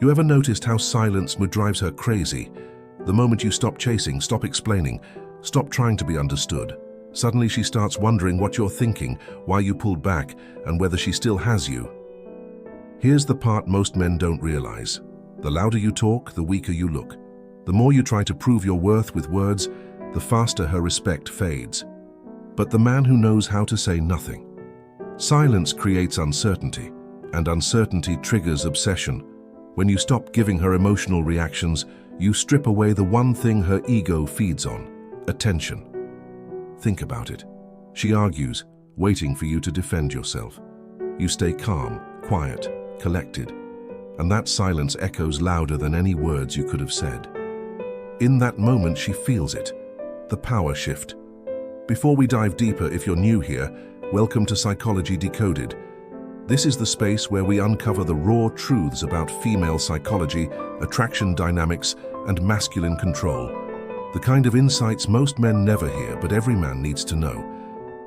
You ever noticed how silence drives her crazy? The moment you stop chasing, stop explaining, stop trying to be understood, suddenly she starts wondering what you're thinking, why you pulled back, and whether she still has you. Here's the part most men don't realize. The louder you talk, the weaker you look. The more you try to prove your worth with words, the faster her respect fades. But the man who knows how to say nothing. Silence creates uncertainty, and uncertainty triggers obsession. When you stop giving her emotional reactions, you strip away the one thing her ego feeds on: attention. Think about it. She argues, waiting for you to defend yourself. You stay calm, quiet, collected, and that silence echoes louder than any words you could have said. In that moment, she feels it, the power shift. Before we dive deeper, if you're new here, welcome to Psychology Decoded. This is the space where we uncover the raw truths about female psychology, attraction dynamics, and masculine control. The kind of insights most men never hear, but every man needs to know.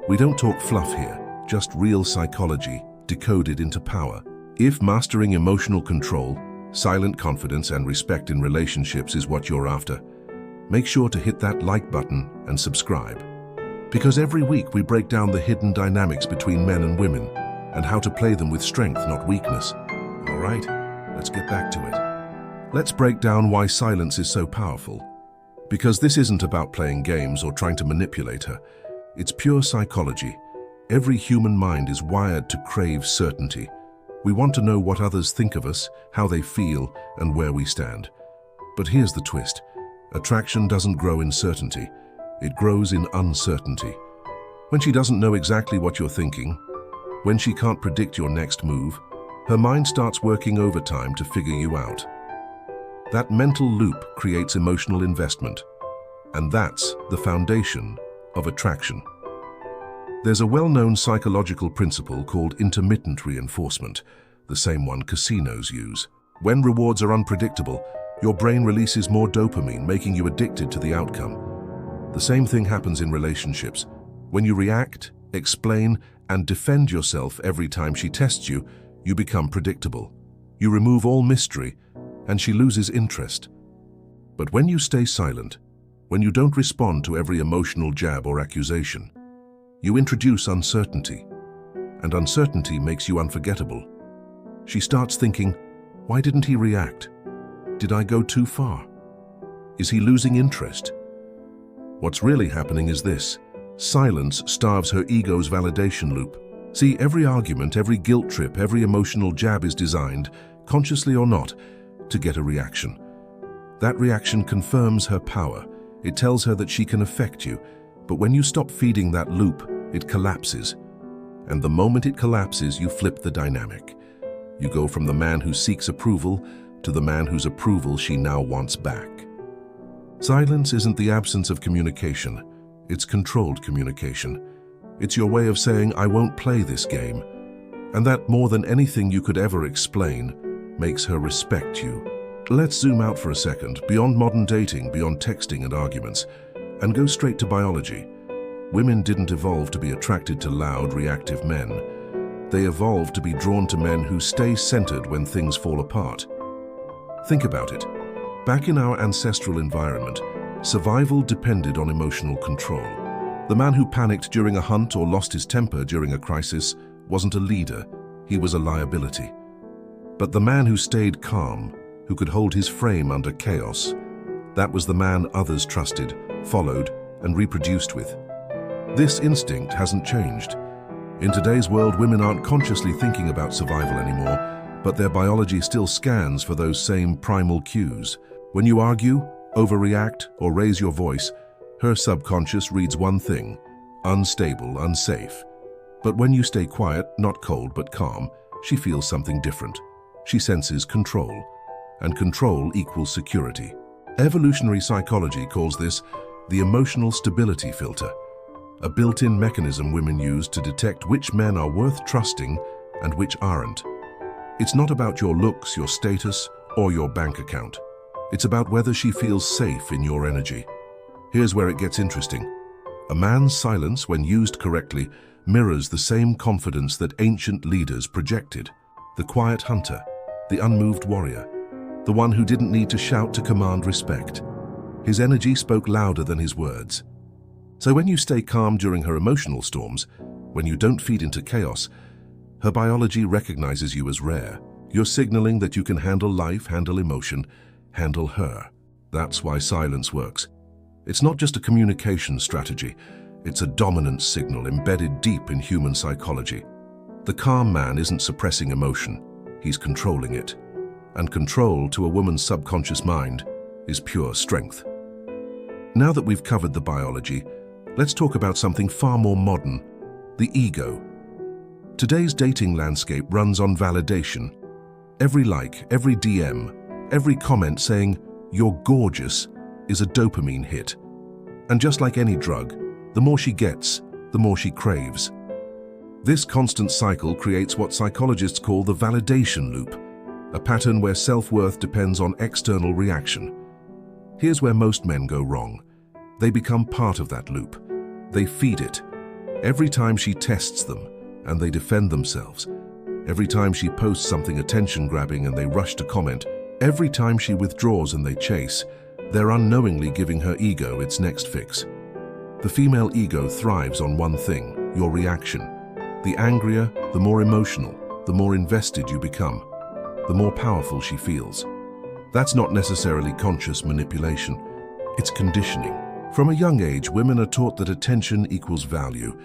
We don't talk fluff here, just real psychology, decoded into power. If mastering emotional control, silent confidence, and respect in relationships is what you're after, make sure to hit that like button and subscribe. Because every week we break down the hidden dynamics between men and women, and how to play them with strength, not weakness. All right, let's get back to it. Let's break down why silence is so powerful. Because this isn't about playing games or trying to manipulate her. It's pure psychology. Every human mind is wired to crave certainty. We want to know what others think of us, how they feel, and where we stand. But here's the twist. Attraction doesn't grow in certainty. It grows in uncertainty. When she doesn't know exactly what you're thinking, when she can't predict your next move, her mind starts working overtime to figure you out. That mental loop creates emotional investment, and that's the foundation of attraction. There's a well-known psychological principle called intermittent reinforcement, the same one casinos use. When rewards are unpredictable, your brain releases more dopamine, making you addicted to the outcome. The same thing happens in relationships. When you react, explain, and defend yourself every time she tests you, you become predictable. You remove all mystery, and she loses interest. But when you stay silent, when you don't respond to every emotional jab or accusation, you introduce uncertainty, and uncertainty makes you unforgettable. She starts thinking, why didn't he react? Did I go too far? Is he losing interest? What's really happening is this. Silence starves her ego's validation loop. See, every argument, every guilt trip, every emotional jab is designed, consciously or not, to get a reaction. That reaction confirms her power. It tells her that she can affect you. But when you stop feeding that loop, it collapses. And the moment it collapses, you flip the dynamic. You go from the man who seeks approval to the man whose approval she now wants back. Silence isn't the absence of communication. It's controlled communication. It's your way of saying, I won't play this game. And that, more than anything you could ever explain, makes her respect you. Let's zoom out for a second, beyond modern dating, beyond texting and arguments, and go straight to biology. Women didn't evolve to be attracted to loud, reactive men. They evolved to be drawn to men who stay centered when things fall apart. Think about it. Back in our ancestral environment, survival depended on emotional control. The man who panicked during a hunt or lost his temper during a crisis wasn't a leader, he was a liability. But the man who stayed calm, who could hold his frame under chaos, that was the man others trusted, followed, and reproduced with. This instinct hasn't changed. In today's world, women aren't consciously thinking about survival anymore, but their biology still scans for those same primal cues. When you argue, overreact, or raise your voice, her subconscious reads one thing: unstable, unsafe. But when you stay quiet, not cold but calm, she feels something different. She senses control, and control equals security. Evolutionary psychology calls this the emotional stability filter, a built-in mechanism women use to detect which men are worth trusting and which aren't. It's not about your looks, your status, or your bank account. It's about whether she feels safe in your energy. Here's where it gets interesting. A man's silence, when used correctly, mirrors the same confidence that ancient leaders projected. The quiet hunter, the unmoved warrior. the one who didn't need to shout to command respect. His energy spoke louder than his words. So when you stay calm during her emotional storms, when you don't feed into chaos, her biology recognizes you as rare. You're signaling that you can handle life, handle emotion, handle her. That's why silence works. It's not just a communication strategy, it's a dominance signal embedded deep in human psychology. The calm man isn't suppressing emotion, he's controlling it. And control, to a woman's subconscious mind, is pure strength. Now that we've covered the biology, let's talk about something far more modern, the ego. Today's dating landscape runs on validation. Every like, every DM, every comment saying, "You're gorgeous," is a dopamine hit. And just like any drug, the more she gets, the more she craves. This constant cycle creates what psychologists call the validation loop, a pattern where self-worth depends on external reaction. Here's where most men go wrong. They become part of that loop. They feed it. Every time she tests them, and they defend themselves. Every time she posts something attention-grabbing and they rush to comment. Every time she withdraws and they chase. They're unknowingly giving her ego its next fix. The female ego thrives on one thing, your reaction. The angrier, the more emotional, the more invested you become, the more powerful she feels. That's not necessarily conscious manipulation. It's conditioning. From a young age, women are taught that attention equals value.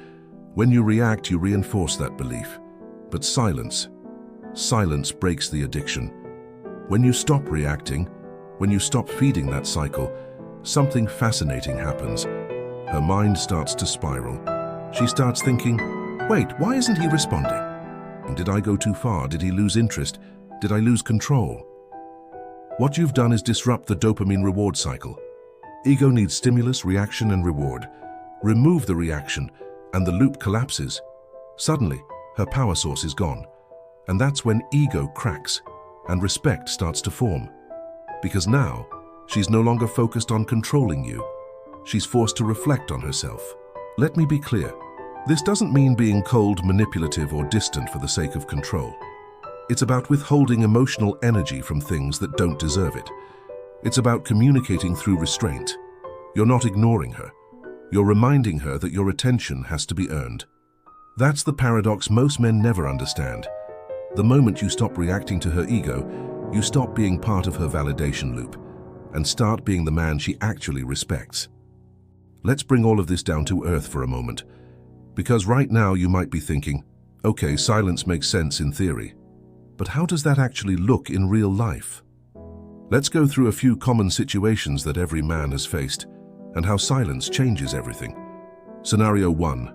When you react, you reinforce that belief. But silence breaks the addiction. When you stop reacting, when you stop feeding that cycle, something fascinating happens. Her mind starts to spiral. She starts thinking, wait, why isn't he responding? Did I go too far? Did he lose interest? Did I lose control? What you've done is disrupt the dopamine reward cycle. Ego needs stimulus, reaction, and reward. Remove the reaction, and the loop collapses. Suddenly, her power source is gone. And that's when ego cracks, and respect starts to form. Because now, she's no longer focused on controlling you. She's forced to reflect on herself. Let me be clear. This doesn't mean being cold, manipulative, or distant for the sake of control. It's about withholding emotional energy from things that don't deserve it. It's about communicating through restraint. You're not ignoring her. You're reminding her that your attention has to be earned. That's the paradox most men never understand. The moment you stop reacting to her ego, you stop being part of her validation loop and start being the man she actually respects. Let's bring all of this down to earth for a moment. Because right now you might be thinking, okay, silence makes sense in theory. But how does that actually look in real life? Let's go through a few common situations that every man has faced and how silence changes everything. Scenario 1.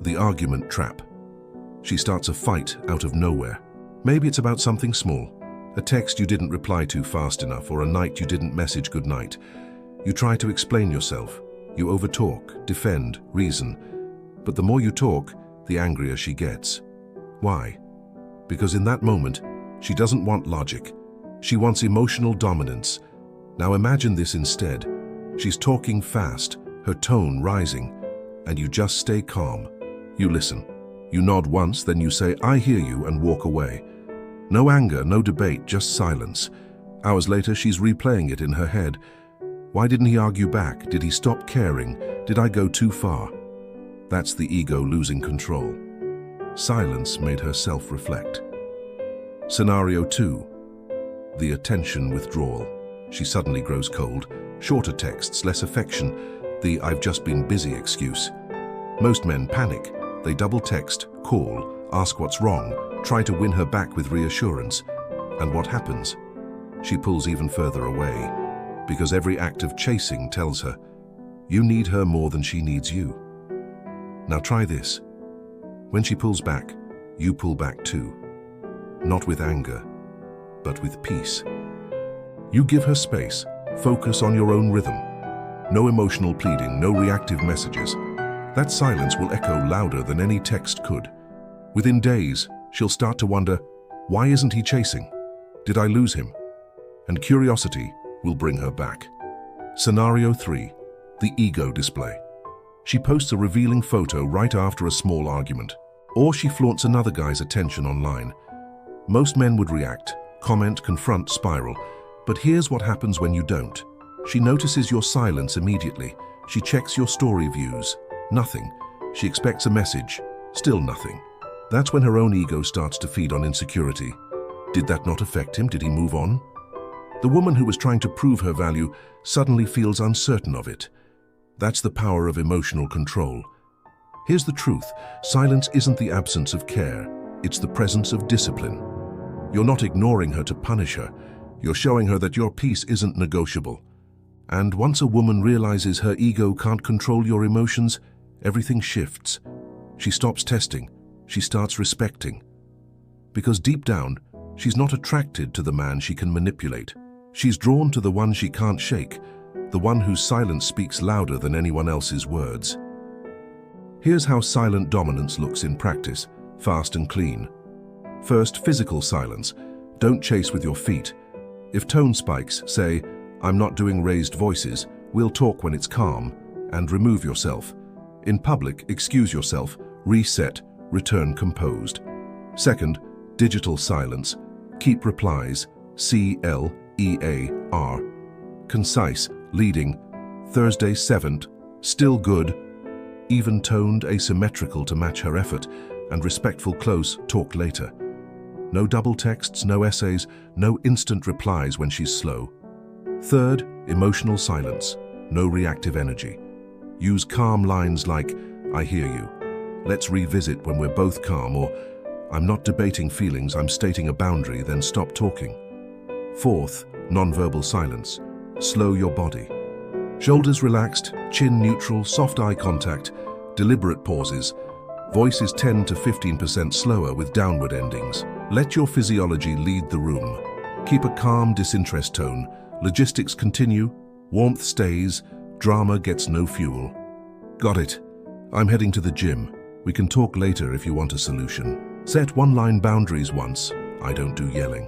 The argument trap. She starts a fight out of nowhere. Maybe it's about something small. A text you didn't reply to fast enough, or a night you didn't message goodnight. You try to explain yourself. You overtalk, defend, reason. But the more you talk, the angrier she gets. Why? Because in that moment, she doesn't want logic. She wants emotional dominance. Now imagine this instead. She's talking fast, her tone rising, and you just stay calm. You listen. You nod once, then you say, "I hear you," and walk away. No anger, no debate, just silence. Hours later, she's replaying it in her head. Why didn't he argue back? Did he stop caring? Did I go too far? That's the ego losing control. Silence made her self-reflect. Scenario 2. The attention withdrawal. She suddenly grows cold. Shorter texts, less affection. The "I've just been busy" excuse. Most men panic. They double text, call, ask what's wrong, try to win her back with reassurance. And what happens? She pulls even further away, because every act of chasing tells her, you need her more than she needs you. Now try this. When she pulls back, you pull back too. Not with anger, but with peace. You give her space, focus on your own rhythm. No emotional pleading, no reactive messages. That silence will echo louder than any text could. Within days, she'll start to wonder, why isn't he chasing? Did I lose him? And curiosity will bring her back. Scenario 3. The ego display. She posts a revealing photo right after a small argument, or she flaunts another guy's attention online. Most men would react, comment, confront, spiral. But here's what happens when you don't. She notices your silence immediately. She checks your story views. Nothing. She expects a message. Still nothing. That's when her own ego starts to feed on insecurity. Did that not affect him? Did he move on? The woman who was trying to prove her value suddenly feels uncertain of it. That's the power of emotional control. Here's the truth. Silence isn't the absence of care. It's the presence of discipline. You're not ignoring her to punish her. You're showing her that your peace isn't negotiable. And once a woman realizes her ego can't control your emotions, everything shifts. She stops testing. She starts respecting. Because deep down, she's not attracted to the man she can manipulate. She's drawn to the one she can't shake, the one whose silence speaks louder than anyone else's words. Here's how silent dominance looks in practice, fast and clean. First, physical silence. Don't chase with your feet. If tone spikes, say, "I'm not doing raised voices, we'll talk when it's calm," and remove yourself. In public, excuse yourself, reset, return composed. Second, digital silence. Keep replies, CLEAR. Concise, leading, Thursday 7th, still good, even-toned, asymmetrical to match her effort, and respectful close, talk later. No double texts, no essays, no instant replies when she's slow. Third, emotional silence, no reactive energy. Use calm lines like, "I hear you. Let's revisit when we're both calm," or "I'm not debating feelings, I'm stating a boundary, then stop talking." Fourth, nonverbal silence. Slow your body. Shoulders relaxed, chin neutral, soft eye contact, deliberate pauses. Voice is 10 to 15% slower with downward endings. Let your physiology lead the room. Keep a calm, disinterest tone. Logistics continue, warmth stays, drama gets no fuel. Got it. I'm heading to the gym. We can talk later if you want a solution. Set one-line boundaries once. I don't do yelling.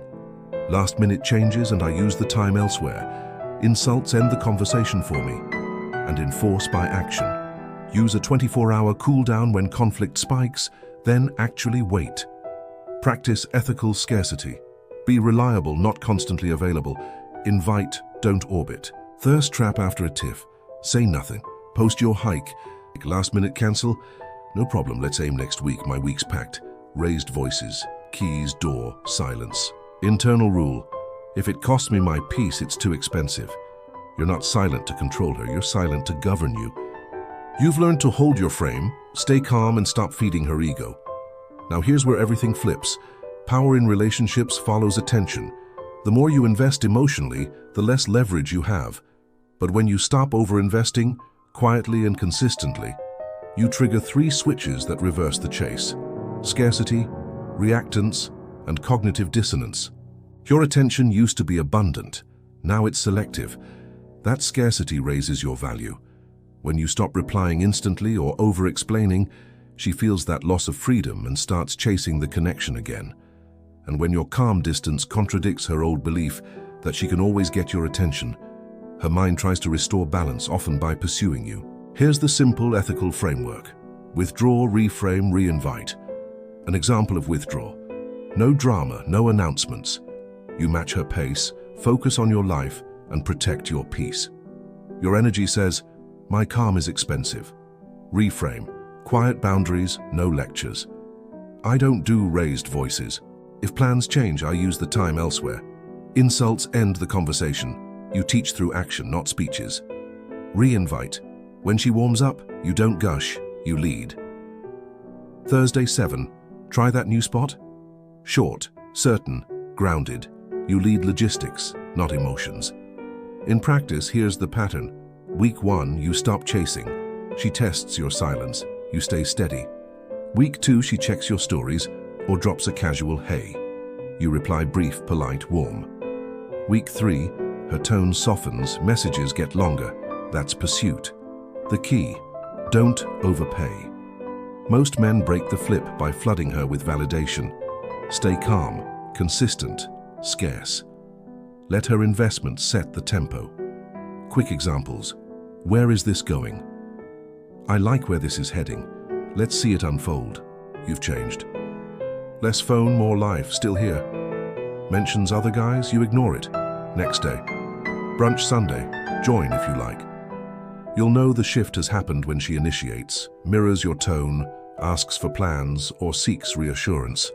Last-minute changes and I use the time elsewhere. Insults end the conversation for me. And enforce by action. Use a 24-hour cool-down when conflict spikes, then actually wait. Practice ethical scarcity. Be reliable, not constantly available. Invite, don't orbit. Thirst trap after a tiff. Say nothing. Post your hike. Last-minute cancel. No problem, let's aim next week. My week's packed. Raised voices. Keys, door, silence. Internal rule. If it costs me my peace, it's too expensive. You're not silent to control her, you're silent to govern you. You've learned to hold your frame, stay calm, and stop feeding her ego. Now here's where everything flips. Power in relationships follows attention. The more you invest emotionally, the less leverage you have. But when you stop over-investing, quietly and consistently, you trigger 3 switches that reverse the chase. Scarcity, reactance, and cognitive dissonance. Your attention used to be abundant. Now it's selective. That scarcity raises your value. When you stop replying instantly or over-explaining, she feels that loss of freedom and starts chasing the connection again. And when your calm distance contradicts her old belief that she can always get your attention, her mind tries to restore balance, often by pursuing you. Here's the simple ethical framework. Withdraw, reframe, reinvite. An example of withdraw. No drama, no announcements. You match her pace, focus on your life, and protect your peace. Your energy says, "My calm is expensive." Reframe. Quiet boundaries, no lectures. I don't do raised voices. If plans change, I use the time elsewhere. Insults end the conversation. You teach through action, not speeches. Reinvite. When she warms up, you don't gush, you lead. Thursday 7. Try that new spot? Short, certain, grounded. You lead logistics, not emotions. In practice, here's the pattern. Week 1, you stop chasing. She tests your silence. You stay steady. Week 2, she checks your stories or drops a casual "hey." You reply brief, polite, warm. Week 3, her tone softens, messages get longer. That's pursuit. The key, don't overpay. Most men break the flip by flooding her with validation. Stay calm, consistent, scarce. Let her investment set the tempo. Quick examples. Where is this going? I like where this is heading. Let's see it unfold. You've changed. Less phone, more life, still here. Mentions other guys, you ignore it. Next day. Brunch Sunday. Join if you like. You'll know the shift has happened when she initiates, mirrors your tone, asks for plans, or seeks reassurance.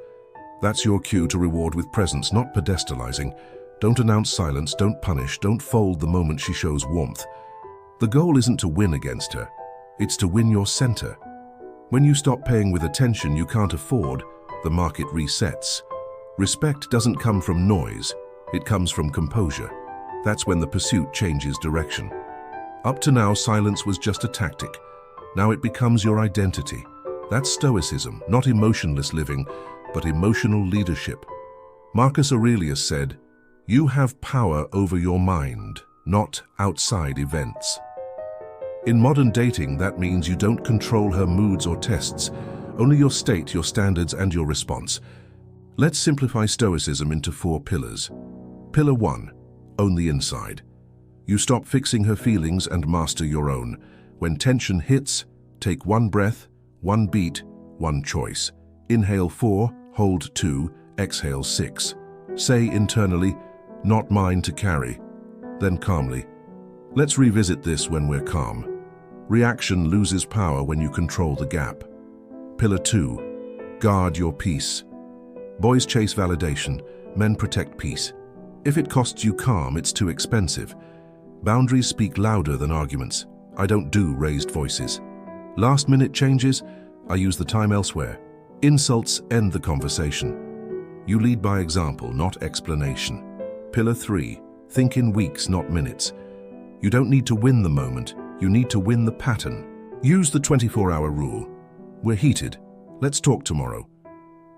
That's your cue to reward with presence, not pedestalizing. Don't announce silence, don't punish, don't fold the moment she shows warmth. The goal isn't to win against her. It's to win your center. When you stop paying with attention you can't afford, the market resets. Respect doesn't come from noise, it comes from composure. That's when the pursuit changes direction. Up to now, silence was just a tactic. Now it becomes your identity. That's stoicism, not emotionless living, but emotional leadership. Marcus Aurelius said, "You have power over your mind, not outside events." In modern dating, that means you don't control her moods or tests, only your state, your standards, and your response. Let's simplify stoicism into 4 pillars. Pillar 1, own the inside. You stop fixing her feelings and master your own. When tension hits, take 1 breath, 1 beat, 1 choice. Inhale 4, hold 2, exhale 6. Say internally, "Not mine to carry." Then calmly, "Let's revisit this when we're calm." Reaction loses power when you control the gap. Pillar 2, guard your peace. Boys chase validation, men protect peace. If it costs you calm, it's too expensive. Boundaries speak louder than arguments. I don't do raised voices. Last-minute changes, I use the time elsewhere. Insults end the conversation. You lead by example, not explanation. Pillar 3, think in weeks, not minutes. You don't need to win the moment, you need to win the pattern. Use the 24-hour rule. We're heated, let's talk tomorrow.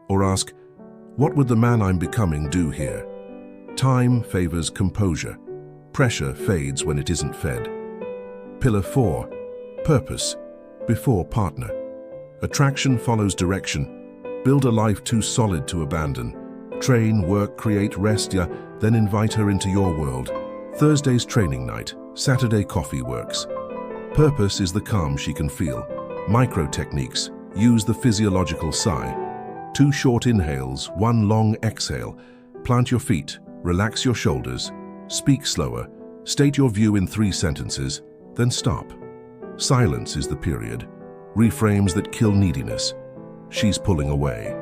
Or ask, what would the man I'm becoming do here? Time favors composure. Pressure fades when it isn't fed. Pillar 4, purpose, before partner. Attraction follows direction. Build a life too solid to abandon. Train, work, create, rest, then invite her into your world. Thursday's training night, Saturday coffee works. Purpose is the calm she can feel. Micro techniques, use the physiological sigh. 2 short inhales, 1 long exhale. Plant your feet, relax your shoulders. Speak slower, state your view in 3 sentences, then stop. Silence is the period. Reframes that kill neediness. She's pulling away.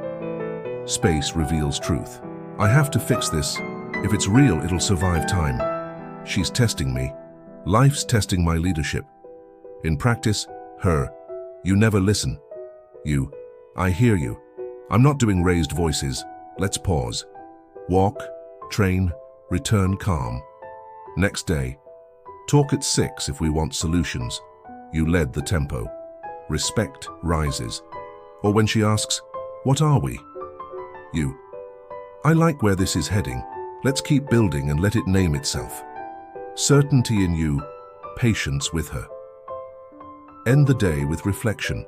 Space reveals truth. I have to fix this. If it's real, it'll survive time. She's testing me. Life's testing my leadership. In practice, her. You never listen. You. I hear you. I'm not doing raised voices. Let's pause. Walk, train, return calm. Next day. Talk at 6 if we want solutions. You led the tempo. Respect rises. Or when she asks, what are we? You. I like where this is heading. Let's keep building and let it name itself. Certainty in you, patience with her. End the day with reflection.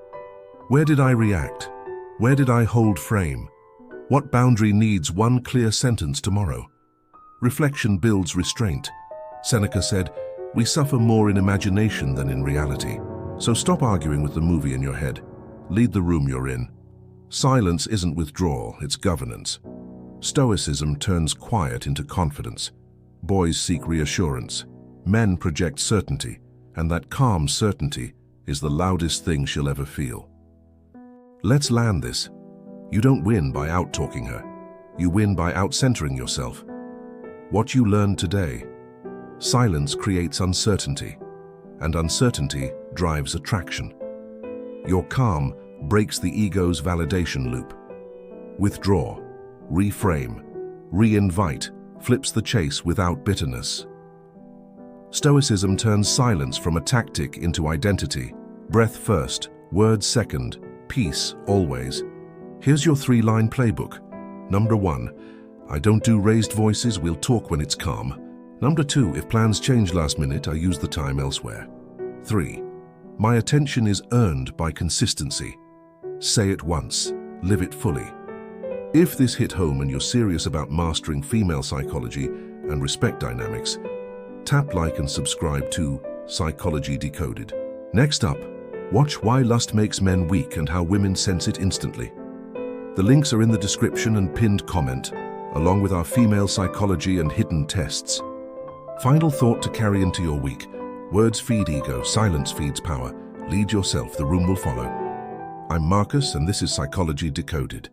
Where did I react? Where did I hold frame? What boundary needs 1 clear sentence tomorrow? Reflection builds restraint. Seneca said, we suffer more in imagination than in reality. So stop arguing with the movie in your head. Lead the room you're in. Silence isn't withdrawal, it's governance. Stoicism turns quiet into confidence. Boys seek reassurance. Men project certainty, and that calm certainty is the loudest thing she'll ever feel. Let's land this. You don't win by out-talking her. You win by out-centering yourself. What you learned today. Silence creates uncertainty, and uncertainty drives attraction. Your calm breaks the ego's validation loop. Withdraw, reframe, re-invite, flips the chase without bitterness. Stoicism turns silence from a tactic into identity. Breath first, words second, peace always. Here's your 3-line playbook. Number 1, I don't do raised voices, we'll talk when it's calm. Number 2, if plans change last minute, I use the time elsewhere. 3, my attention is earned by consistency. Say it once, live it fully. If this hit home and you're serious about mastering female psychology and respect dynamics, tap like and subscribe to Psychology Decoded. Next up, watch Why Lust Makes Men Weak and How Women Sense It Instantly. The links are in the description and pinned comment, along with our female psychology and hidden tests. Final thought to carry into your week. Words feed ego, silence feeds power. Lead yourself, the room will follow. I'm Marcus, and this is Psychology Decoded.